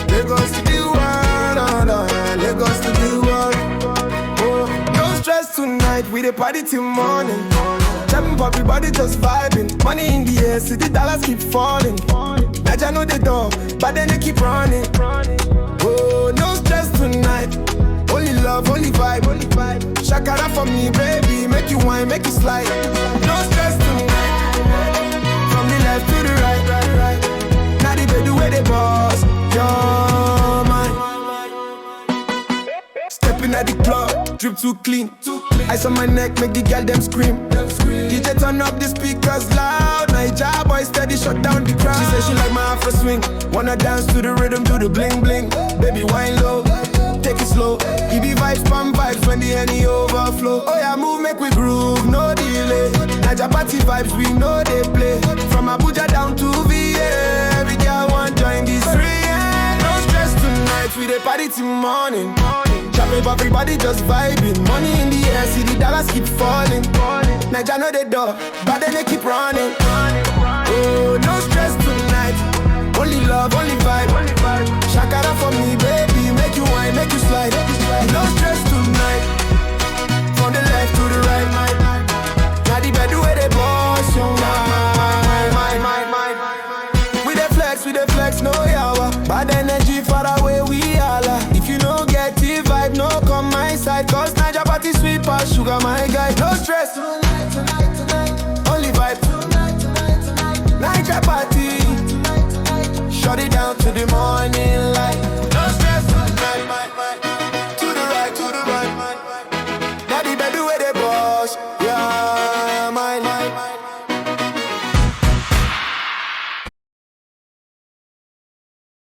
Lagos to the world, oh no, Lagos to the world. Oh, no stress tonight, we dey party till morning. Jumping pop, everybody just vibing. Money in the air, see the dollars keep falling. Naija know the door, but then they keep running. Oh, no stress tonight, only love, only vibe. Shakara for me, baby, make you whine, make you slide. No stress tonight, from the left to the right. Now the baby where they boss, you're mine. Stepping at the club, drip too clean. Ice on my neck, make the girl them scream. DJ turn up the speakers loud. Naija boy steady shut down the crowd. She say she like my Afro swing. Wanna dance to the rhythm, do the bling bling. Baby wine low, take it slow. EB vibes, pump vibes when the Henny overflow. Oh yeah, move, make we groove, no delay. Naija party vibes, we know they play. From Abuja down to VA, every girl want join this free. No stress tonight, we dey party till morning. Chopping up, everybody just vibing. Money in the air, see the dollars keep falling. Naija know the door, but then they keep running. Oh, no stress tonight, only love, only vibe. Shakara for me, baby, make you whine, make you slide. No stress tonight, from the left to the right. Now the bed where they boss you, we dey flex, no yawa. Bad energy far away, we holla. If you no get the vibe, no come my side. Cause Naija party sweet pass sugar, my guy. No stress, only vibe. Naija party, shut it down to the morning light.